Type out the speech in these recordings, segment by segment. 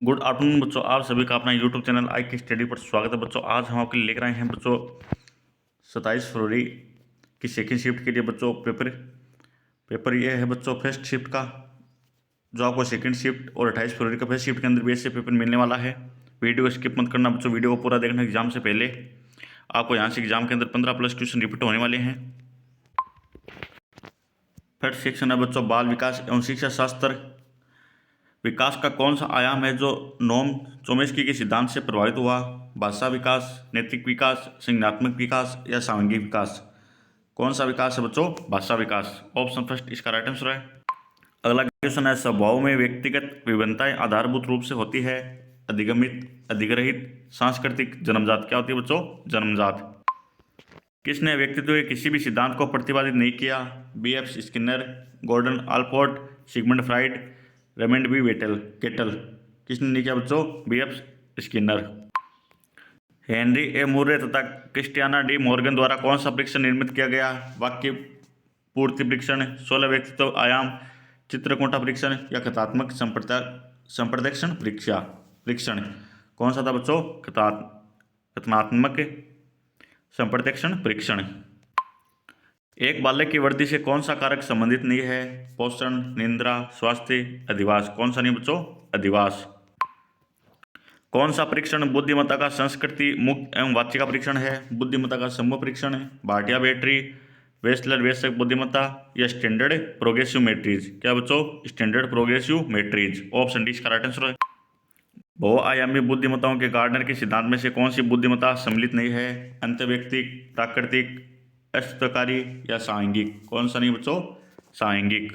Good afternoon बच्चों, आप सभी का अपना यूट्यूब चैनल आई की स्टडी पर स्वागत है। बच्चों आज हम आपके लिए लेकर आए हैं बच्चों 27 फरवरी की सेकेंड शिफ्ट के लिए बच्चों पेपर ये है बच्चों फर्स्ट शिफ्ट का, जो आपको सेकेंड शिफ्ट और 28 फरवरी का फर्स्ट शिफ्ट के अंदर भी ऐसे पेपर मिलने वाला है। वीडियो को स्किप मत करना बच्चों, वीडियो को पूरा देखना। एग्जाम से पहले आपको यहाँ से एग्जाम के अंदर 15+ क्वेश्चन रिपीट होने वाले हैं। फर्स्ट सेक्शन है बच्चों बाल विकास एवं शिक्षा शास्त्र। विकास का कौन सा आयाम है जो नोम चोमेस्की के सिद्धांत से प्रभावित हुआ? भाषा विकास, नैतिक विकास, संज्ञानात्मक विकास या सांघिक विकास? कौन सा विकास है बच्चों? भाषा विकास। ऑप्शन फर्स्ट इसका राइट आंसर है। अगला क्वेश्चन है स्वभाव में व्यक्तिगत विभिन्नताएं आधारभूत रूप से होती है? अधिगमित, अधिग्रहित, सांस्कृतिक, जन्मजात। क्या होती है बच्चों? जन्मजात। किसने व्यक्तित्व के किसी भी सिद्धांत को प्रतिपादित नहीं किया? B.F. Skinner, Gordon Allport, Sigmund Freud, Raymond B Cattell. किसने नहीं किया बच्चों? B.F. Skinner. Henry A Murray तथा क्रिस्टियाना डी मॉर्गन द्वारा कौन सा परीक्षण निर्मित किया गया? वाक्य पूर्ति परीक्षण, 16 व्यक्तित्व आयाम, चित्रकूटा परीक्षण या कथात्मक संप्रदेक्षण परीक्षण। कौन सा था बच्चों? कथनात्मक संप्रदेक्षण परीक्षण। एक बालक की वृद्धि से कौन सा कारक संबंधित नहीं है? पोषण, निद्रा, स्वास्थ्य, अधिवास। कौन सा नहीं बच्चों? अधिवास। कौन सा परीक्षण बुद्धिमत्ता का संस्कृति मुक्त एवं वाचिका परीक्षण है? बुद्धिमत्ता का समूह परीक्षण, भाटिया बैटरी, वेस्लर वयस्क बुद्धिमत्ता या स्टैंडर्ड प्रोग्रेसिव मैट्रिज। क्या बच्चों? Standard progressive matrices. Option D इसका राइट आंसर है। बहुआयामी बुद्धिमत्ताओं के गार्डनर के सिद्धांत में से कौन सी बुद्धिमत्ता सम्मिलित नहीं है? अंतर्वैयक्तिक, प्राकृतिक, अस्तित्वकारी या सांघिक? कौन सा नहीं बच्चों? सांघिक।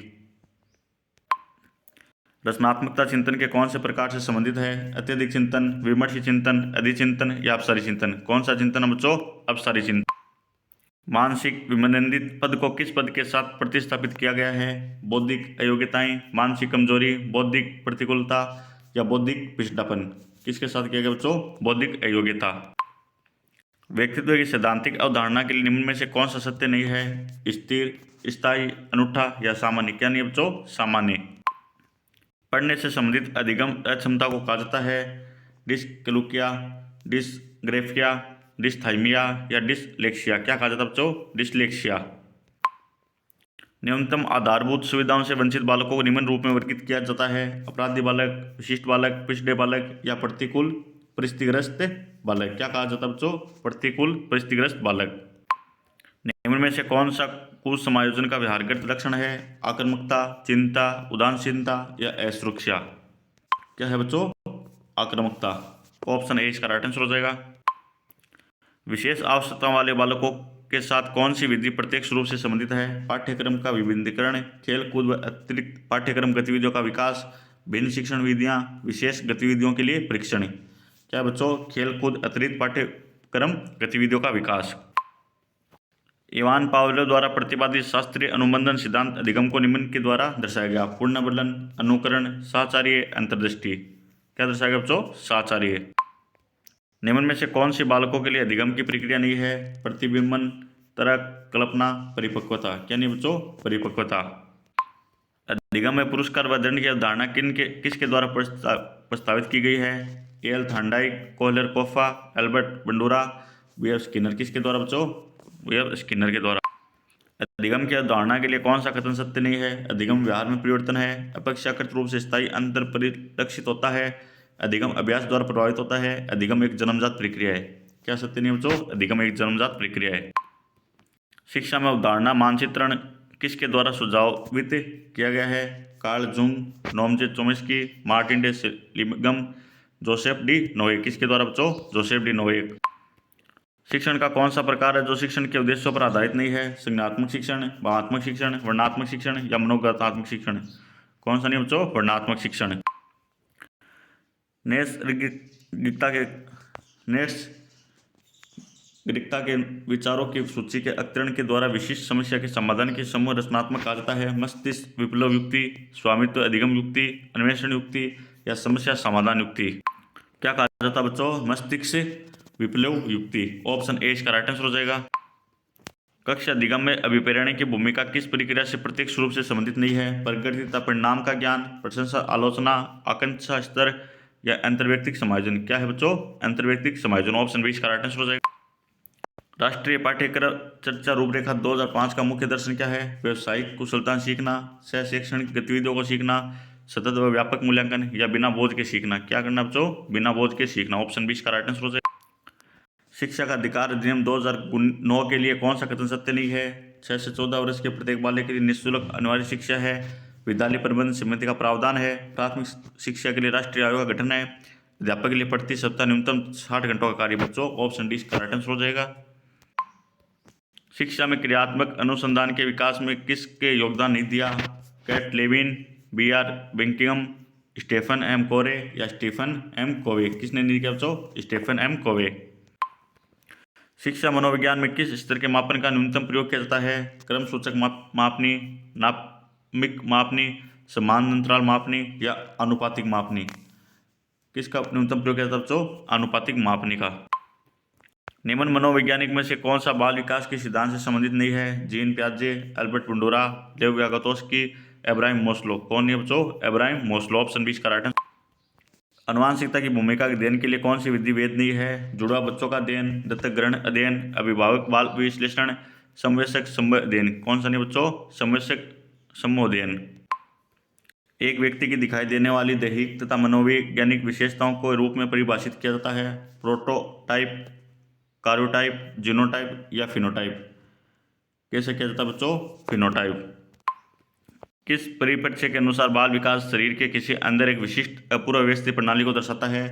रचनात्मकता चिंतन के कौन से प्रकार से संबंधित है? अत्यधिक चिंतन, विमर्श चिंतन, अधिचिंतन या अपसारी चिंतन? कौन सा चिंतन है बच्चों? अपसारी चिंतन। मानसिक विनिंदित पद को किस पद के साथ प्रतिस्थापित किया गया है? बौद्धिक अयोग्यताएं, मानसिक कमजोरी, बौद्धिक प्रतिकूलता या बौद्धिक पिछड़ापन? किसके साथ किया गया बच्चों? बौद्धिक अयोग्यता। व्यक्तित्व की सैद्धांतिक अवधारणा के लिए निम्न में से कौन सा सत्य नहीं है? स्थिर, स्थायी, अनूठा या सामान्य? क्या नहीं बच्चों? सामान्य। पढ़ने से संबंधित अधिगम अक्षमता को कहा जाता है? डिस्कलुकिया, डिस्ग्रेफिया, डिस्थाइमिया या डिसलेक्सिया? क्या कहा जाता है बच्चों? डिसलेक्सिया। न्यूनतम आधारभूत सुविधाओं से वंचित बालकों को निम्न रूप में वर्गीकृत किया जाता है? अपराधी बालक, विशिष्ट बालक, पिछड़े बालक या प्रतिकूल परिस्थितिग्रस्त बालक? क्या कहा जाता है बच्चों? प्रतिकूल परिस्थितिग्रस्त बालक। निम्न में से कौन सा कुछ समायोजन का व्यवहारगत लक्षण है? आक्रामकता, चिंता, उदासीनता या असुरक्षा? क्या है बच्चों? आक्रामकता। ऑप्शन ए इसका राइट आंसर हो जाएगा। विशेष आवश्यकताओं वाले बालकों के साथ कौन सी विधि प्रत्यक्ष रूप से संबंधित है? पाठ्यक्रम का विविधीकरण, खेल कूद व अतिरिक्त पाठ्यक्रम गतिविधियों का विकास, भिन्न शिक्षण विधियां, विशेष गतिविधियों के लिए परीक्षण। क्या बच्चों? खेल कूद अतिरिक्त पाठ्यक्रम गतिविधियों का विकास। इवान पावलोव द्वारा प्रतिपादित शास्त्रीय अनुबंधन सिद्धांत अधिगम को निम्न के द्वारा दर्शाया गया? पुनर्वलन, अनुकरण, साहचर्य, अंतर्दृष्टि। क्या दर्शाया गया बच्चों? साहचर्य। निम्न में से कौन सी बालकों के लिए अधिगम की प्रक्रिया नहीं है? प्रतिबिंबन, तर्क, कल्पना, परिपक्वता। क्या नहीं बच्चों? परिपक्वता। अधिगम में पुरस्कार व दंड की अवधारणा किसके द्वारा प्रस्तावित की गई है? L Thorndike, Kohler Koffka, Albert Bandura, B.F. Skinner. किसके द्वारा बच्चों? B.F. स्किनर के द्वारा। अधिगम की अवधारणा के लिए कौन सा कथन सत्य नहीं है? अधिगम व्यवहार में परिवर्तन है, अपेक्षाकृत रूप से स्थायी अंतर परिलक्षित होता है, अधिगम अभ्यास द्वारा प्रभावित होता है, अधिगम एक जन्मजात प्रक्रिया है। क्या सत्य नहीं बच्चों? अधिगम एक जन्मजात प्रक्रिया है। शिक्षा में अवधारणा मानचित्रण किसके द्वारा सुझावित किया गया है? Carl Jung, Noam J Chomsky, Martin De Seligman, Joseph D Noe. किसके द्वारा बच्चों? जोसेफ डी नोए। शिक्षण का कौन सा प्रकार है जो शिक्षण के उद्देश्यों पर आधारित नहीं है? संज्ञानात्मक शिक्षण, भावात्मक शिक्षण, वर्णनात्मक शिक्षण या मनोगतात्मक शिक्षण? कौन सा नहीं बच्चों? वर्णनात्मक शिक्षण। नैसर्गिकता के विचारों की सूची के अवतरण के द्वारा विशिष्ट समस्या के समाधान के समूह रचनात्मक कहा जाता है? मस्तिष्क विप्लव युक्ति, स्वामित्व अधिगम युक्ति, अन्वेषण युक्ति या समस्या समाधान युक्ति? क्या कहा जाता है बच्चों? मस्तिष्क विप्लव युक्ति। ऑप्शन ए इसका राइट आंसर हो जाएगा। कक्षा अधिगम में अभिप्रेरण की भूमिका किस प्रक्रिया से प्रत्यक्ष रूप से संबंधित नहीं है? प्रकृति तथा परिणाम का ज्ञान, प्रशंसा, आलोचना, आकांक्षा स्तर, या अंतर्व्यक्तिक समायोजन? क्या है बच्चों? अंतर्व्यक्तिक समायोजन। ऑप्शन 20 का राइट आंसर हो जाएगा। राष्ट्रीय पाठ्यक्रम चर्चा रूपरेखा 2005 का मुख्य दर्शन क्या है? व्यवसायिक कुशलता सीखना, सह शैक्षणिक गतिविधियों को सीखना, सतत व व्यापक मूल्यांकन या बिना बोझ के सीखना? क्या करना बच्चों? बिना बोझ के सीखना। ऑप्शन 20 का राइट आंसर हो जाएगा। शिक्षा का अधिकार अधिनियम 2009 के लिए कौन सा कथन सत्य नहीं है? 6 से 14 वर्ष के प्रत्येक बालक के लिए निःशुल्क अनिवार्य शिक्षा है, विद्यालय प्रबंध समिति का प्रावधान है, प्राथमिक शिक्षा के लिए राष्ट्रीय आयोग का गठन है, अध्यापक के लिए प्रति सप्ताह न्यूनतम 60 घंटों का कार्य। बच्चों ऑप्शन डी का राइट आंसर हो जाएगा। शिक्षा में क्रियात्मक अनुसंधान के विकास में किसके योगदान नहीं दिया? Kurt Lewin, B.R. Buckingham, Stephen M Covey या स्टीफन एम कोवे? किसने नहीं किया बच्चों? Stephen M Covey. शिक्षा मनोविज्ञान में किस स्तर के मापन का न्यूनतम प्रयोग किया जाता है? क्रम सूचक मापनी, नामिक मापनी, समान अंतराल मापनी या अनुपातिक मापनी? किसका न्यूनतम प्रयोग किया जाता है बच्चों? अनुपातिक मापनी का। निम्न मनोवैज्ञानिक में से कौन सा बाल विकास के सिद्धांत से संबंधित नहीं है? जीन पियाजे, अल्बर्ट बंडूरा, लेव यागोत्स्की, इब्राहिम मास्लो? कौन है बच्चों? इब्राहिम मास्लो। ऑप्शन 20 का राइट आंसर। अनुवांशिकता की भूमिका के अध्ययन के लिए कौन सी विधि वैध नहीं है? जुड़वा बच्चों का अध्ययन, दत्तक ग्रहण अध्ययन, अभिभावक बाल विश्लेषण, समवयस्क समूह अध्ययन? कौन सा नहीं बच्चों? समवयस्क समूह अध्ययन। एक व्यक्ति की दिखाई देने वाली दैहिक तथा मनोवैज्ञानिक विशेषताओं को रूप में परिभाषित किया जाता है? प्रोटोटाइप, कार्योटाइप, जीनोटाइप या फिनोटाइप? कैसे किया जाता है बच्चों? फिनोटाइप। किस परिप्रेक्ष्य के अनुसार बाल विकास शरीर के किसी अंदर एक विशिष्ट अपूर्व व्यवस्थित प्रणाली को दर्शाता है?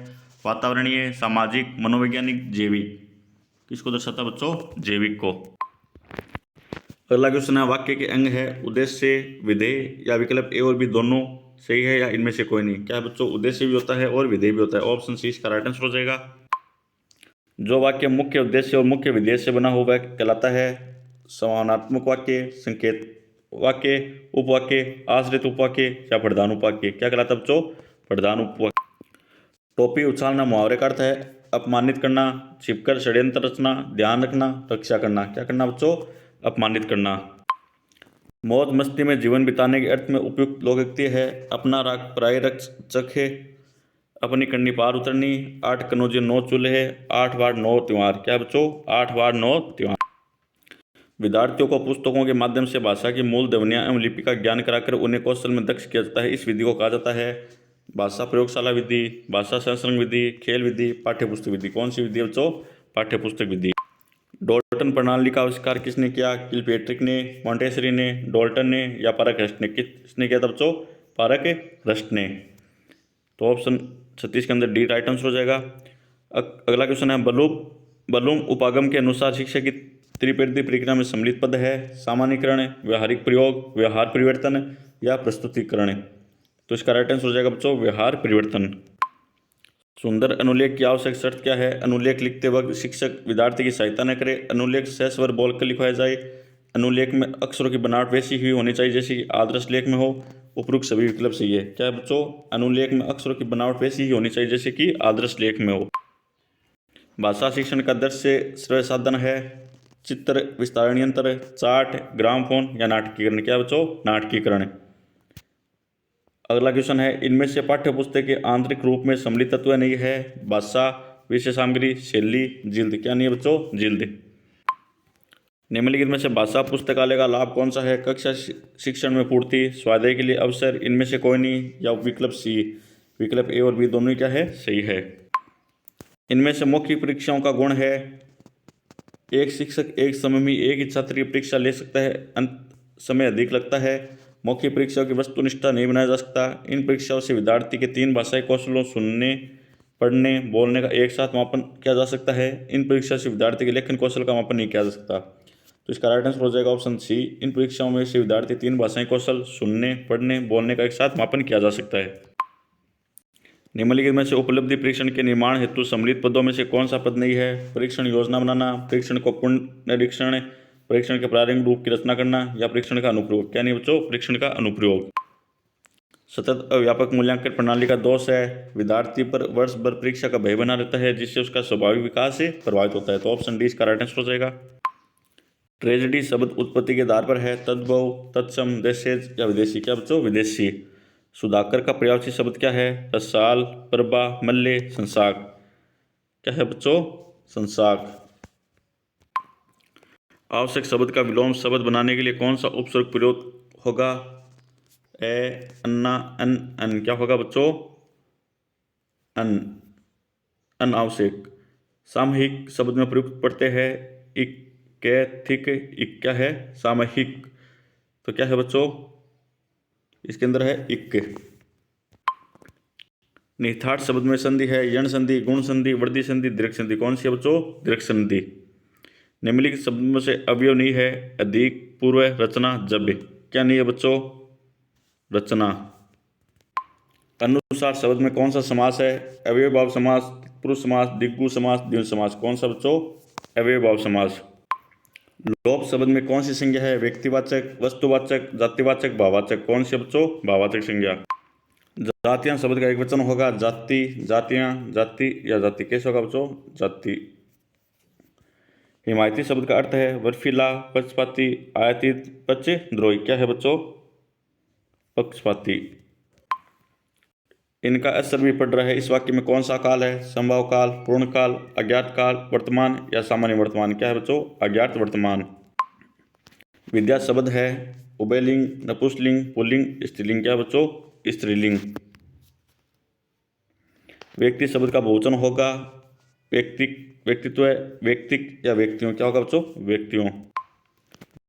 वातावरणीय, सामाजिक, मनोवैज्ञानिक, जैविक? किसको दर्शाता है बच्चों? जैविक को। अगला क्वेश्चन है, वाक्य के अंग है उद्देश्य, विधेय या विकल्प ए और बी दोनों सही है या इनमें से कोई नहीं? क्या है बच्चों? उद्देश्य भी होता है और विधेय भी होता है। ऑप्शन सी इसका राइट आंसर हो जाएगा। जो वाक्य मुख्य उद्देश्य और मुख्य विधेय से बना हुआ कहलाता है समानात्मक वाक्य, संकेत वाक्य, उपवाक्य, आश्रित उपवाक्य या प्रधान उपवाक्य? क्या कहलाता है बच्चों? प्रधान उपवाक्य। टोपी उछालना मुहावरे का अर्थ है अपमानित करना, छिपकर षड्यंत्र रचना, ध्यान रखना, रक्षा करना? क्या करना बच्चों? अपमानित करना। मौज मस्ती में जीवन बिताने के अर्थ में उपयुक्त लोकोक्ति है अपना राग पराय रख चखे, अपनी कन्नी पार उतरनी, 8 कनौजे 9 चूल्हे, 8 वार 9 त्योहार? क्या बच्चों? 8 वार 9 त्योहार। विद्यार्थियों को पुस्तकों के माध्यम से भाषा की मूल ध्वनियाँ एवं लिपि का ज्ञान कराकर उन्हें कौशल में दक्ष किया जाता है। इस विधि को कहा जाता है भाषा प्रयोगशाला विधि, भाषा संसर्ग विधि, खेल विधि, पाठ्यपुस्तक विधि? कौन सी विधि है बच्चों? पाठ्यपुस्तक विधि। डॉल्टन प्रणाली का आविष्कार किसने किया? किलपेट्रिक ने, मॉन्टेसरी ने, डॉल्टन ने या पाराकरस्ट ने? किसने किया था बच्चों? पाराकरस्ट ने। तो ऑप्शन 36 के अंदर डी राइट आंसर हो जाएगा। अगला क्वेश्चन है, बलूम उपागम के अनुसार शिक्षा की त्रिपदी प्रक्रिया में सम्मिलित पद है सामान्यीकरण, व्यवहारिक प्रयोग, व्यवहार परिवर्तन या प्रस्तुतिकरण? तो इसका राइट आंसर हो जाएगा बच्चों व्यवहार परिवर्तन। सुंदर अनुलेख की आवश्यक शर्त क्या है? अनुलेख लिखते वक्त शिक्षक विद्यार्थी की सहायता न करे, अनुलेख सहस्वर बोलकर लिखवाया जाए, अनुलेख में अक्षरों की बनावट वैसी ही होनी चाहिए जैसे कि आदर्श लेख में हो। उपरोक्त सभी विकल्प सही है। क्या है बच्चों? अनुलेख में अक्षरों की बनावट वैसी ही होनी चाहिए जैसे कि आदर्श लेख में हो। भाषा शिक्षण का दृश्य श्रव्य साधन है चित्र, विस्तारण यंत्र, चार्ट, ग्रामफोन या नाटकीकरण? क्या बच्चों? नाटकीकरण। अगला क्वेश्चन है, इनमें से पाठ्यपुस्तक के आंतरिक रूप में सम्मिलित तत्व नहीं है? भाषा, विषय सामग्री, शैली, जिल्द? क्या नहीं है बच्चों? जिल्द। निम्नलिखित में से भाषा पुस्तकालय का लाभ कौन सा है? कक्षा शिक्षण में पूर्ति, स्वाध्याय के लिए अवसर? इनमें से कोई नहीं या विकल्प सी? विकल्प ए और बी दोनों क्या है? सही है। इनमें से मुख्य परीक्षाओं का गुण है, एक शिक्षक एक समय में एक ही छात्र की परीक्षा ले सकता है, अंत समय अधिक लगता है, मौखिक परीक्षाओं की वस्तुनिष्ठता नहीं बनाया जा सकता। इन परीक्षाओं से विद्यार्थी के 3 भाषाई कौशलों सुनने, पढ़ने, बोलने का एक साथ मापन किया जा सकता है। इन परीक्षा से विद्यार्थी के लेखन कौशल का मापन नहीं किया जा सकता। तो इसका राइट आंसर हो जाएगा ऑप्शन सी। इन परीक्षाओं में से विद्यार्थी 3 भाषाई कौशल सुनने, पढ़ने, बोलने का एक साथ मापन किया जा सकता है। निम्नलिखित में से उपलब्धि परीक्षण के निर्माण हेतु सम्मिलित पदों में से कौन सा पद नहीं है? परीक्षण योजना बनाना, परीक्षण को पूर्ण निरीक्षण, परीक्षण के प्रारंभिक रूप की रचना करना या परीक्षण का अनुप्रयोग? क्या नहीं बच्चों? परीक्षण का अनुप्रयोग। सतत व्यापक मूल्यांकन प्रणाली का दोष है विद्यार्थी पर वर्ष भर परीक्षा का भय बना रहता है जिससे उसका स्वाभाविक विकास से प्रभावित होता है। तो ऑप्शन डी इसका राइट आंसर हो जाएगा। ट्रेजेडी शब्द उत्पत्ति के आधार पर है तद्भव, तत्सम, देशज या विदेशी? क्या बच्चों? विदेशी। सुधाकर का पर्यायवाची शब्द क्या है? रसाल, प्रभा, मल्ले, संसाक। क्या है बच्चों? संसाक। आवश्यक शब्द का विलोम शब्द बनाने के लिए कौन सा उपसर्ग प्रयोग होगा? ए, अन्ना, अन। क्या होगा बच्चों? अन। अनावश्यक। सामूहिक शब्द में प्रयुक्त पड़ते हैं इक, के, थिक। इक क्या है? सामूहिक। तो क्या है बच्चों? इसके अंदर है इक। निहितार्थ शब्द में संधि है यण संधि, गुण संधि, वृद्धि संधि, दीर्घ संधि। कौन सी है बच्चों? दीर्घ संधि। निम्नलिखित शब्द में से अवयव नहीं है अधिक, पूर्व, रचना, जब। क्या नहीं है बच्चों? रचना। अनुसार शब्द में कौन सा समास है? अव्ययभाव समास, पुरुष समास, दिग्गु समास, द्वंद्व समास। कौन सा बच्चों? अव्ययभाव समास। लोभ शब्द में कौन सी संज्ञा है? व्यक्तिवाचक, वस्तुवाचक, जातिवाचक, भाववाचक। कौन सी बच्चों? भाववाचक संज्ञा। जातियां शब्द का एक वचन होगा जाति, जातियां, जाति या जाति। कैसे होगा बच्चों? जाति। हिमायती शब्द का अर्थ है बर्फीला, पक्षपाती, आयातित, पक्षद्रोही। क्या है बच्चों? पक्षपाती। इनका असर भी पड़ रहा है। इस वाक्य में कौन सा काल है? संभव काल, पूर्ण काल, अज्ञात काल, वर्तमान या सामान्य वर्तमान। क्या है बच्चों? अज्ञात वर्तमान। विद्या शब्द है उभयलिंग, नपुंसकलिंग, पुल्लिंग, स्त्रीलिंग। क्या है बच्चों? स्त्रीलिंग। व्यक्ति शब्द का बहुवचन होगा व्यक्तित्व, व्यक्तिक या व्यक्तियों। क्या होगा बच्चों? व्यक्तियों।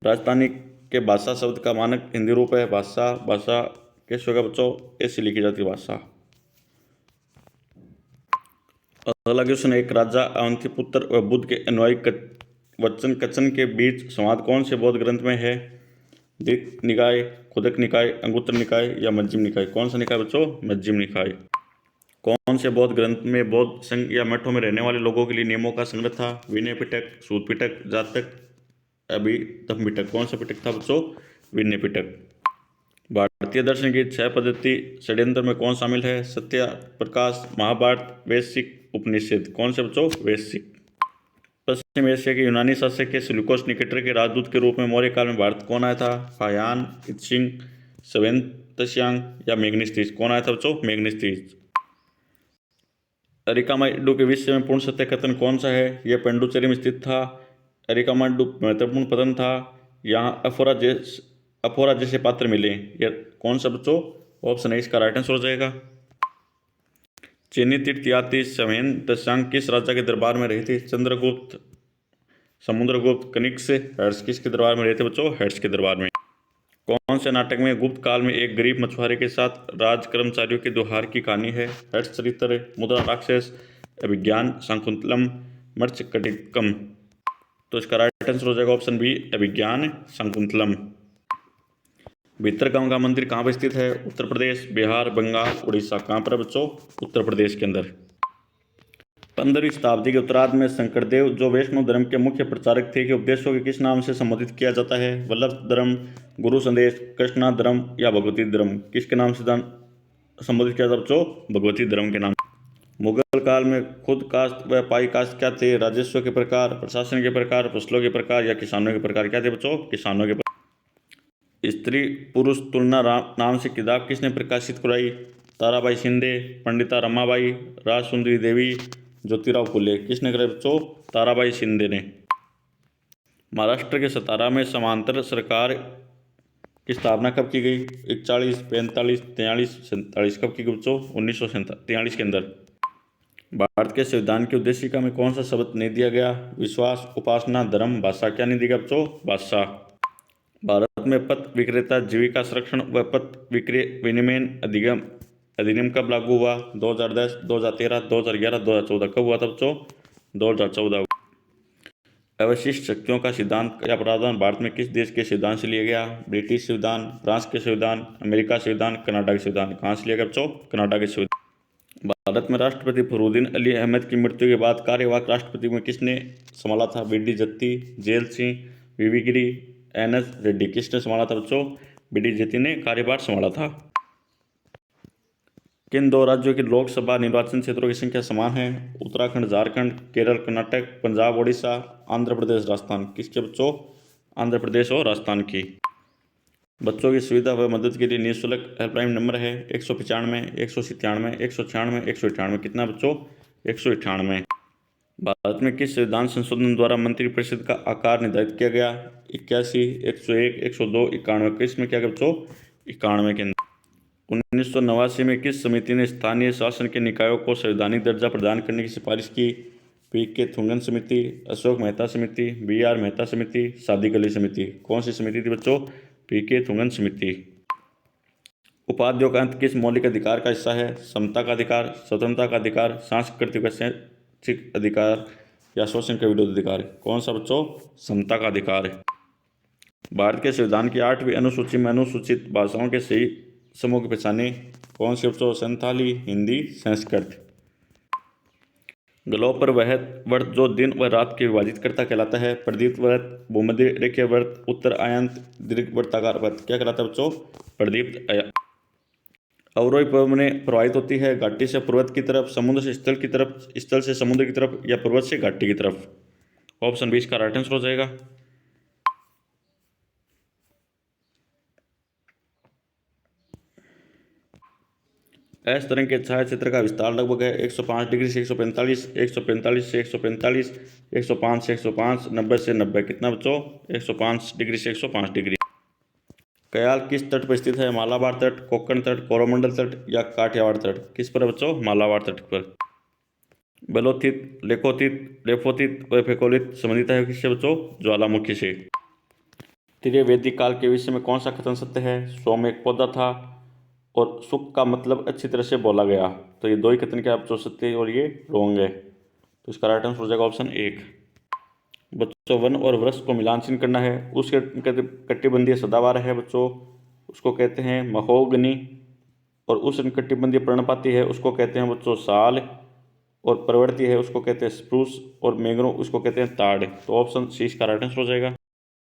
राजधानी के भाषा शब्द का मानक हिंदी रूप है भाषा। भाषा कैसे होगा बच्चों? ऐसी लिखी जाती भाषा। अगला क्वेश्चन, एक राजा अवंती पुत्र व बुद्ध के अनुयायी वचन कथन के बीच संवाद कौन से बौद्ध ग्रंथ में है? दीप निकाय, खुदक निकाय, अंगुत्तर निकाय या मध्यम निकाय। कौन सा निकाय बच्चों? मध्यम निकाय। कौन से बौद्ध ग्रंथ में बौद्ध संघ या मठों में रहने वाले लोगों के लिए नियमों का संग्रह था? विनय पिटक, सूत पिटक, जातक, अभिधम्म पिटक। कौन सा पिटक था बच्चों? विनय पिटक। भारतीय दर्शन की 6 पद्धति षड्यंत्र में कौन शामिल है? सत्य, प्रकाश, महाभारत, वैश्विक, उपनिषद। कौन से बच्चों? वैश्विक। पश्चिम एशिया के यूनानी शासक के सिलूकस निकेटर के राजदूत के रूप में मौर्य काल में भारत कौन आया था? फायान, इत्सिंग, स्वेन-त्सांग या मेगनीथिस। कौन आया था बच्चों? मेगनीथिस। अरिकामाइडू के विषय में पूर्ण सत्य कथन कौन सा है? यह पांडिचेरी में स्थित था। अरिकामाइडू महत्वपूर्ण पतन था। यहाँ अफोरा जैसे पात्र मिले। यह कौन सा बच्चों? ऑप्शन है इसका राइट आंसर हो जाएगा। चीनी तीर्थयात्री स्वेन-त्सांग किस राजा के दरबार में रहे थे? चंद्रगुप्त, समुद्रगुप्त, कनिष्क, हर्ष। किसके दरबार में रहे थे बच्चों? हर्ष के दरबार में। कौन से नाटक में गुप्त काल में एक गरीब मछुआरे के साथ राज कर्मचारियों के दोहार की कहानी है? हर्षचरित्र, मुद्रा राक्षस, अभिज्ञान शाकुंतलम, मत्स्यकटिकम। तो इसका राइट आंसर हो जाएगा ऑप्शन बी, अभिज्ञान शाकुंतलम। भीतरगांव का मंदिर कहाँ पर स्थित है? उत्तर प्रदेश, बिहार, बंगाल, उड़ीसा। कहाँ पर बच्चों? उत्तर प्रदेश के अंदर। 15वीं शताब्दी के उत्तरार्ध में शंकरदेव जो वैष्णव धर्म के मुख्य प्रचारक थे के उपदेशों के किस नाम से संबोधित किया जाता है? वल्लभ धर्म, गुरु संदेश, कृष्णा धर्म या भगवती धर्म। किसके नाम से संबोधित किया जाता बच्चों? भगवती धर्म के नाम। मुगल काल में खुद कास्ट व पाई कास्ट क्या थे? राजस्व के प्रकार, प्रशासन के प्रकार, फसलों के प्रकार या किसानों के प्रकार। क्या थे बच्चों? किसानों के प्रकार। स्त्री पुरुष तुलना नाम से किताब किसने प्रकाशित कराई? ताराबाई शिंदे, पंडिता रमाबाई, राजसुंदरी देवी, ज्योतिराव फुले। किसने कराई बच्चों? ताराबाई शिंदे ने। महाराष्ट्र के सतारा में समांतर सरकार की स्थापना कब की गई? 41, 45, 43, 47। कब की गई बच्चों? 1943 के अंदर। भारत के संविधान की उद्देशिका में कौन सा शब्द नहीं दिया गया? विश्वास, उपासना, धर्म, भाषा। क्या नहीं दिया बच्चों? भाषा। भारत में पथ विक्रेता जीविका संरक्षण व पथ विक्रय विनिमय अधिनियम कब लागू हुआ? 2010, 2013, 2011, 2014। कब हुआ था बच्चों? 2014। अवशिष्ट शक्तियों का सिद्धांत या प्रावधान भारत में किस देश के संविधान से लिया गया? ब्रिटिश संविधान, फ्रांस के संविधान, अमेरिका संविधान, कनाडा के संविधान। कहाँ से लिया गया बच्चों? कनाडा के संविधान। भारत में राष्ट्रपति फखरुद्दीन अली अहमद की मृत्यु के बाद कार्यवाहक राष्ट्रपति में किसने संभाला था? BD. Jatti, Zail Singh, VV. Giri, NS. Reddy. किसने संभाला था बच्चों? बी.डी. जत्ती ने कार्यभार संभाला था। किन दो राज्यों के लोकसभा निर्वाचन क्षेत्रों की संख्या समान है? उत्तराखंड, झारखंड, केरल, कर्नाटक, पंजाब, ओडिशा, आंध्र प्रदेश, राजस्थान। किसके बच्चों? आंध्र प्रदेश और राजस्थान की। बच्चों की सुविधा व मदद के लिए निःशुल्क हेल्पलाइन नंबर है 195, 197, 196, 198। कितना बच्चों? 198। भारत में किस संविधान संशोधन द्वारा मंत्रिपरिषद का आकार निर्धारित किया गया? 81, 101, 102, 91। किस में क्या बच्चों? 91 के अंदर। 1989 में किस समिति ने स्थानीय शासन के निकायों को संवैधानिक दर्जा प्रदान करने की सिफारिश की? पी.के. थुंगन समिति, अशोक मेहता समिति, बी.आर. मेहता समिति, सादिक अली समिति। कौन सी समिति थी बच्चों? पी.के. थुंगन समिति। उपाधियों का अंत किस मौलिक अधिकार का हिस्सा है? समता का अधिकार, स्वतंत्रता का अधिकार, सांस्कृतिक व शैक्षिक अधिकार या शोषण के विरुद्ध अधिकार। कौन सा बच्चों? समता का अधिकार है। भारत के संविधान की 8वीं अनुसूची में अनुसूचित भाषाओं के सही समूह की पहचाने। कौन से बच्चों? संथाली, हिंदी, संस्कृत। ग्लोब पर वह व्रत जो दिन व रात के विभाजित करता कहलाता है? प्रदीप्त व्रत, भूमध्य रेखीय व्रत, उत्तर आयंत, दीर्घ वृत्ताकार व्रत। क्या कहलाता है बच्चों? प्रदीप्त। अवरोही पर्व में प्रवाहित होती है घाटी से पर्वत की तरफ, समुद्र से स्थल की तरफ, स्थल से समुद्र की तरफ या पर्वत से घाटी की तरफ। ऑप्शन 20 का राइट आंसर हो जाएगा। इस तरह के छाया क्षेत्र का विस्तार लगभग है 105 डिग्री से 145, 145 से 145, 105 से 105, 90 से 90। कितना बच्चों? 105 डिग्री से 105 डिग्री। कयाल किस तट पर स्थित है? मालाबार तट, कोंकण तट, कोरोमंडल तट या काठियावाड़ तट। किस पर है बच्चों? मालाबार तट पर। बेलोथित, लेखोथित, लेफोथित व फेकोलित संबंधित है किससे बच्चों? ज्वालामुखी से। त्रिवेदी काल के विषय में कौन सा कथन सत्य है? सोम एक पौधा था और सुख का मतलब अच्छी तरह से बोला गया। तो ये दो ही कथन के आप जो सत्य है और ये रॉन्ग है। तो इसका राइट आंसर हो जाएगा ऑप्शन 1। बच्चों वन और वृक्ष को मिलानशीन करना है उसके कटिबंधीय सदाबहार है बच्चों, उसको कहते हैं महोगनी। और उष्णकटिबंधीय पर्णपाती है उसको कहते हैं बच्चों साल। और प्रवृत्ति है उसको कहते हैं स्प्रूस। और मैंग्रोव उसको कहते हैं ताड़। तो ऑप्शन सी इसका राइट आंसर हो जाएगा।